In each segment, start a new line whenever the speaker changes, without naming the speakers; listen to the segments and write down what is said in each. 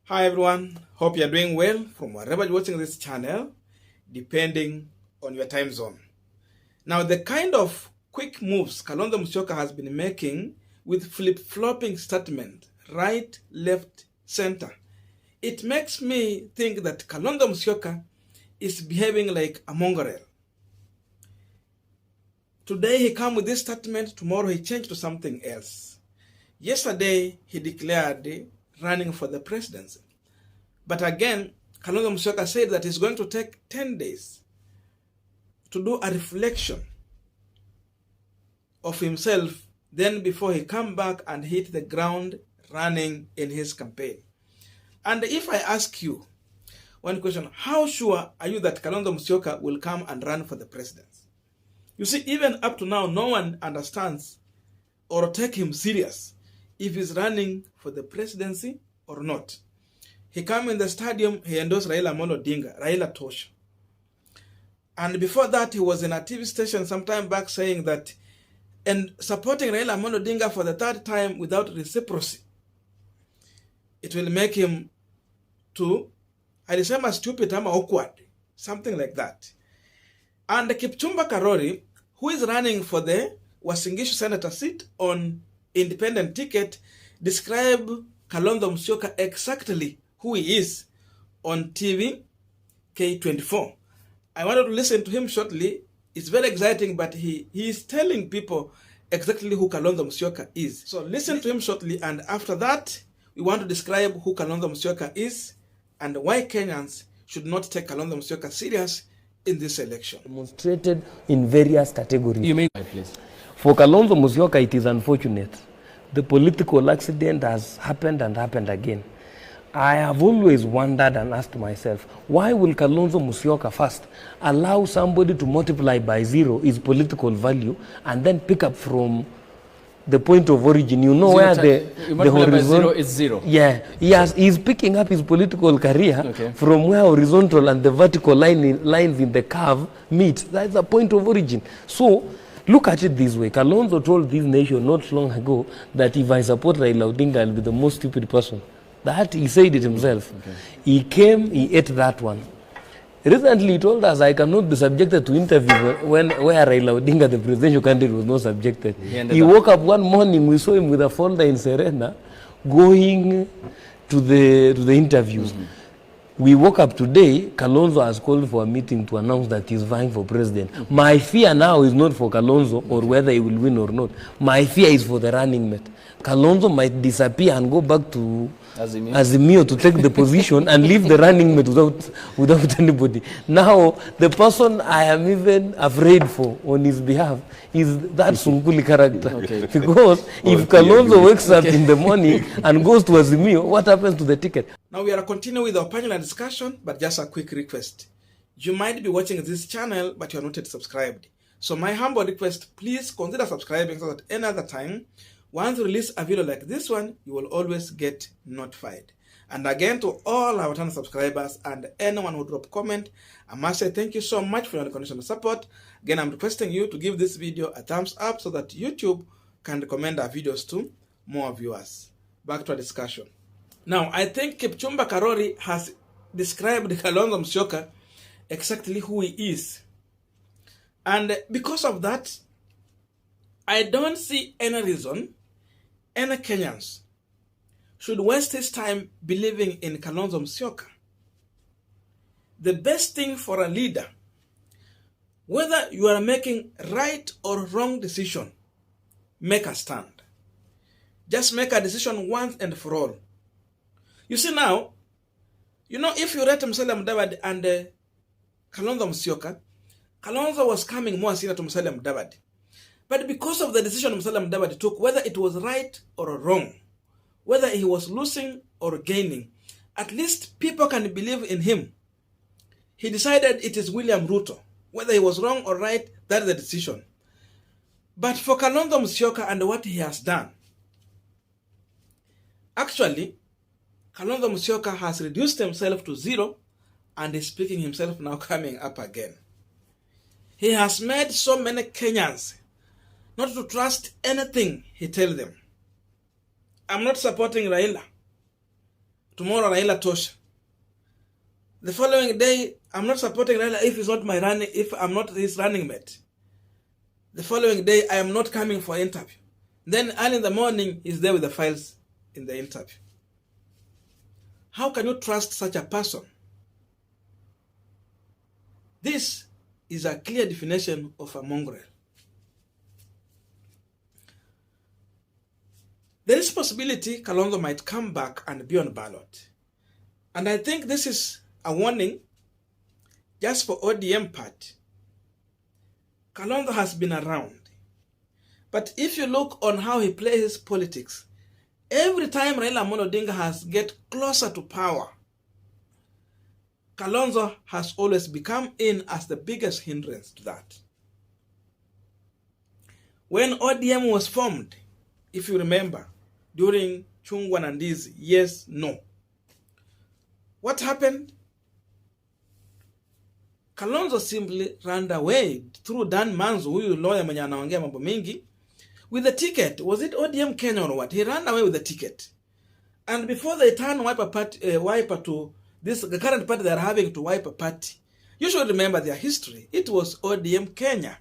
Hi everyone, hope you're doing well from wherever you're watching this channel, depending on your time zone. Now, the kind of quick moves Kalonzo Musyoka has been making with flip-flopping statement, right, left, center, it makes me think that Kalonzo Musyoka is behaving like a mongrel. Today he come with this statement, tomorrow he changed to something else. Yesterday he declared running for the presidency. But again, Kalonzo Musyoka said that he's going to take 10 days to do a reflection of himself, then before he come back and hit the ground running in his campaign. And if I ask you one question, how sure are you that Kalonzo Musyoka will come and run for the presidency? You see, even up to now, no one understands or take him serious if he's running for the presidency or not. He came in the stadium, he endorsed Raila Amolo Odinga, Raila Tosha. And before that, he was in a TV station some time back saying that, and supporting Raila Amolo Odinga for the third time without reciprocity, it will make him to, alisema stupid ama awkward, something like that. And Kipchumba Karori, who is running for the Uasin Gishu senator seat on independent ticket, described Kalonzo Musyoka exactly who he is on TV K24. I wanted to listen to him shortly. It's very exciting, but he is telling people exactly who Kalonzo Musyoka is. So listen to him shortly, and after that, we want to describe who Kalonzo Musyoka is and why Kenyans should not take Kalonzo Musyoka serious in this election.
Demonstrated in various categories.
You mean, please?
For Kalonzo Musyoka, it is unfortunate. The political accident has happened and happened again. I have always wondered and asked myself, why will Kalonzo Musyoka first allow somebody to multiply by zero his political value and then pick up from the point of origin? You know where the horizontal
zero is zero.
Yeah, he's picking up his political career from where horizontal and the vertical lines in the curve meet. That's the point of origin. So look at it this way. Kalonzo told this nation not long ago that if I support Raila Odinga, I'll be the most stupid person. That he said it himself. He came, he ate that one. Recently he told us I cannot be subjected to interview where Raila Odinga, the presidential candidate, was not subjected. He woke up one morning, we saw him with a folder in Serena going to the interviews. We woke up today, Kalonzo has called for a meeting to announce that he's vying for president. My fear now is not for Kalonzo or whether he will win or not. My fear is for the running mate. Kalonzo might disappear and go back to Azimio to take the position and leave the running mate without anybody. Now, the person I am even afraid for on his behalf is that Sunguli character. Because if Kalonzo wakes up in the morning and goes to Azimio, what happens to the ticket?
Now we are continuing with our panel discussion, but just a quick request. You might be watching this channel, but you are not yet subscribed. So my humble request, please consider subscribing so that any other time, once we release a video like this one, you will always get notified. And again, to all our channel subscribers and anyone who drop comment, I must say thank you so much for your unconditional support. Again, I'm requesting you to give this video a thumbs up so that YouTube can recommend our videos to more viewers. Back to our discussion. Now, I think Kipchumba Karori has described Kalonzo Musyoka exactly who he is. And because of that, I don't see any reason any Kenyans should waste his time believing in Kalonzo Musyoka. The best thing for a leader, whether you are making right or wrong decision, make a stand. Just make a decision once and for all. You see now, if you rate Musalia Mudavadi and Kalonzo Musyoka, Kalonzo was coming more senior to Musalia Mudavadi. But because of the decision Musalia Mudavadi took, whether it was right or wrong, whether he was losing or gaining, at least people can believe in him. He decided it is William Ruto. Whether he was wrong or right, that is the decision. But for Kalonzo Musyoka and what he has done, actually, Kalonzo Musyoka has reduced himself to zero and is picking himself now coming up again. He has made so many Kenyans not to trust anything he tells them. I'm not supporting Raila. tomorrow Raila tosha. The following day, I'm not supporting Raila if I'm not his running mate. The following day, I am not coming for interview. Then early in the morning, he's there with the files in the interview. How can you trust such a person? This is a clear definition of a mongrel. There is possibility Kalonzo might come back and be on ballot. And I think this is a warning just for ODM part. Kalonzo has been around. But if you look on how he plays politics, every time Raila Amolo Odinga has get closer to power, Kalonzo has always become in as the biggest hindrance to that. When ODM was formed, if you remember, during Chungwa and Ndizi, yes, no. What happened? Kalonzo simply ran away through Dan Manzo, huyu lawyer mwenye anaongea mambo mingi, with the ticket. Was it ODM Kenya or what? He ran away with the ticket. And before they turn Wiper to this, the current party they are having to Wiper party, you should remember their history. It was ODM Kenya.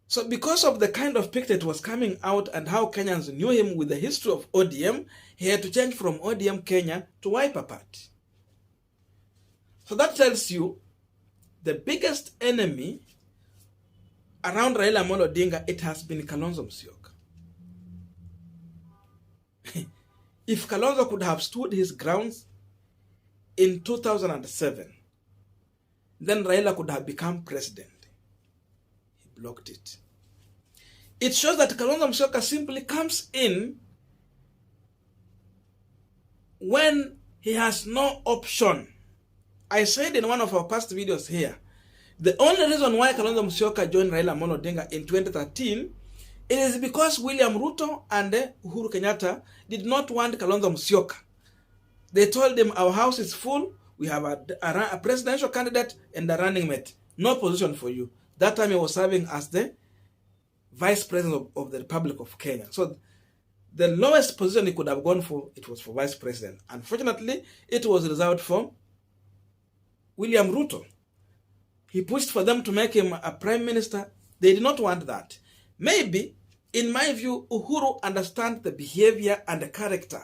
So because of the kind of picture that was coming out and how Kenyans knew him with the history of ODM, he had to change from ODM Kenya to Wiper party. So that tells you the biggest enemy around Raila Amolo Odinga, it has been Kalonzo Musyoka. If Kalonzo could have stood his grounds in 2007, then Raila could have become president. He blocked it. It shows that Kalonzo Musyoka simply comes in when he has no option. I said in one of our past videos here, the only reason why Kalonzo Musyoka joined Raila Amolo Odinga in 2013 is because William Ruto and Uhuru Kenyatta did not want Kalonzo Musyoka. They told him, our house is full, we have a presidential candidate and a running mate. No position for you. That time he was serving as the vice president of the Republic of Kenya. So the lowest position he could have gone for, it was for vice president. Unfortunately, it was reserved for William Ruto. He pushed for them to make him a prime minister. They did not want that. Maybe, in my view, Uhuru understands the behavior and the character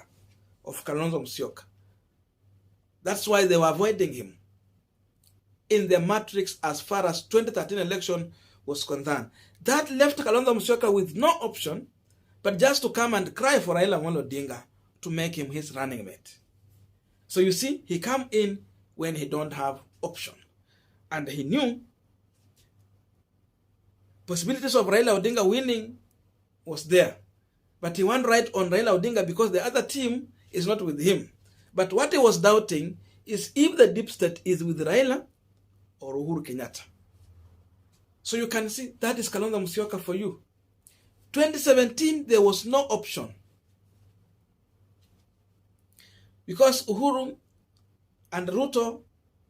of Kalonzo Musyoka. That's why they were avoiding him in the matrix as far as 2013 election was concerned. That left Kalonzo Musyoka with no option but just to come and cry for Raila Amolo Odinga to make him his running mate. So you see, he come in when he don't have option. And he knew possibilities of Raila Odinga winning was there. But he went right on Raila Odinga because the other team is not with him. But what he was doubting is if the deep state is with Raila or Uhuru Kenyatta. So you can see that is Kalonzo Musyoka for you. 2017, there was no option. Because Uhuru and Ruto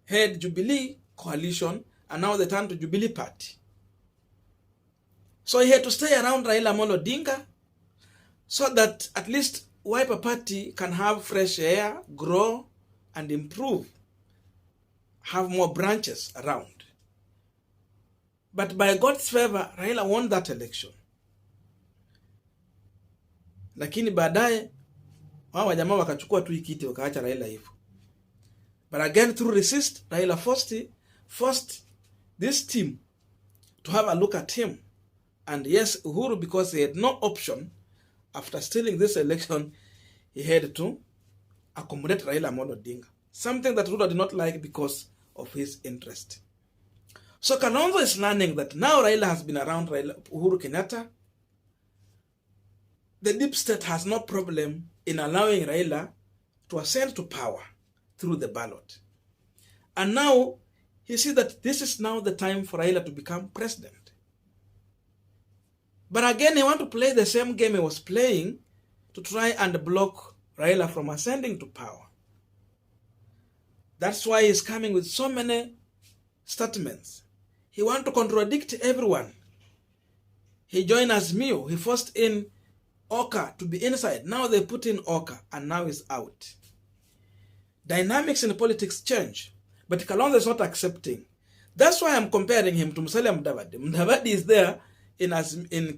had Jubilee coalition and now they turned to Jubilee party. So he had to stay around Raila Amolo Odinga so that at least Wiper party can have fresh air, grow and improve, have more branches around. But by God's favor, Raila won that election. Lakini baadaye wao jamaa wakachukua tu kiti wakaacha Raila hivyo. But again through resist, Raila forced this team to have a look at him. And yes, Uhuru, because he had no option, after stealing this election, he had to accommodate Raila Amolo Odinga. Something that Ruto did not like because of his interest. So Kalonzo is learning that now Raila has been around Uhuru Kenyatta. The deep state has no problem in allowing Raila to ascend to power through the ballot. And now he sees that this is now the time for Raila to become president. But again, he wants to play the same game he was playing to try and block Raila from ascending to power. That's why he's coming with so many statements. He wants to contradict everyone. He joined Azimio. He forced in Oka to be inside. Now they put in Oka, and now he's out. Dynamics in politics change, but Kalonzo is not accepting. That's why I'm comparing him to Musalia Mudavadi. Mudavadi is there in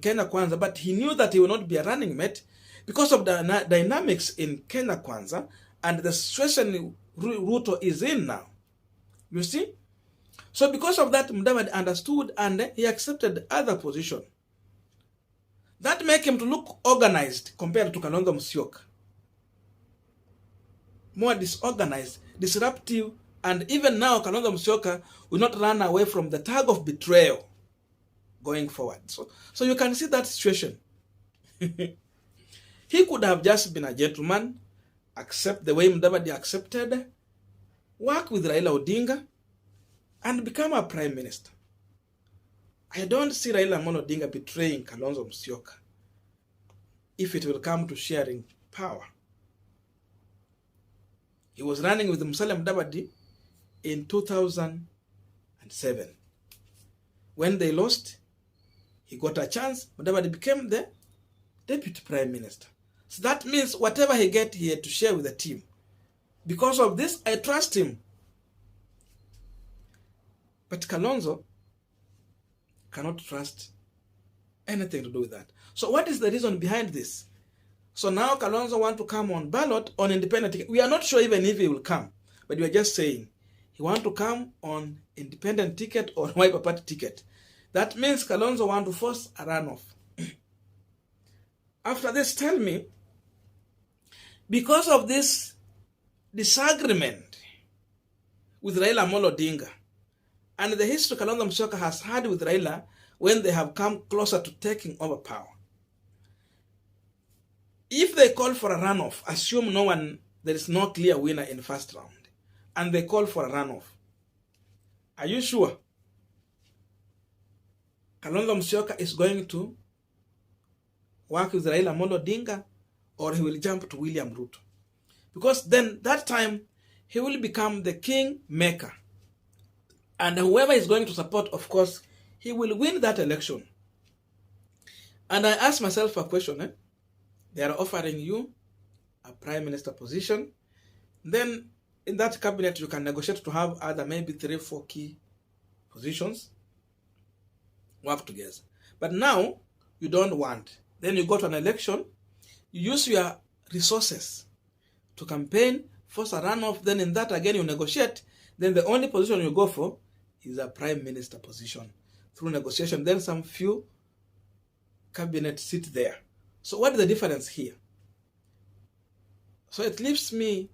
Kenya Kwanza, but he knew that he will not be a running mate because of the dynamics in Kenya Kwanza and the situation Ruto is in now. You see? So because of that, Mudavadi understood and he accepted other position. That make him to look organized compared to Kalonzo Musyoka. More disorganized, disruptive, and even now Kalonzo Musyoka will not run away from the tag of betrayal going forward. So you can see that situation. He could have just been a gentleman, accept the way Mudavadi accepted, work with Raila Odinga, and become a prime minister. I don't see Raila Amolo Odinga betraying Kalonzo Musyoka if it will come to sharing power. He was running with Musalia Mudavadi in 2007. When they lost, he got a chance. Mudavadi became the deputy prime minister. So that means whatever he get, he had to share with the team. Because of this, I trust him. But Kalonzo cannot trust anything to do with that. So what is the reason behind this? So now Kalonzo want to come on ballot on independent ticket. We are not sure even if he will come, but we are just saying he want to come on independent ticket or Wiper Party ticket. That means Kalonzo want to force a runoff. After this, tell me, because of this disagreement with Raila Amolo Odinga and the history Kalonzo Musyoka has had with Raila when they have come closer to taking over power, if they call for a runoff, assume there is no clear winner in the first round, and they call for a runoff, are you sure Kalonzo Musyoka is going to work with Raila Amolo Odinga, or he will jump to William Ruto? Because then that time he will become the king maker, and whoever is going to support, of course, he will win that election. And I ask myself a question. They are offering you a prime minister position. Then in that cabinet, you can negotiate to have other maybe 3-4 key positions. Work together. But now, you don't want. Then you go to an election. You use your resources to campaign, force a runoff. Then in that, again, you negotiate. Then the only position you go for is a prime minister position. Through negotiation, then some few cabinet sit there. So what is the difference here? So it leaves me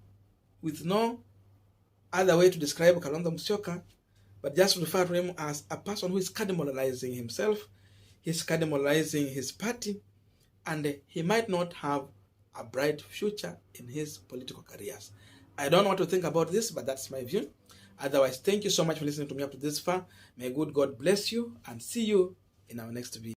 with no other way to describe Kalonzo Musyoka, but just refer to him as a person who is cardinalizing himself, he's cardinalizing his party, and he might not have a bright future in his political careers. I don't know what to think about this, but that's my view. Otherwise, thank you so much for listening to me up to this far. May good God bless you, and see you in our next video.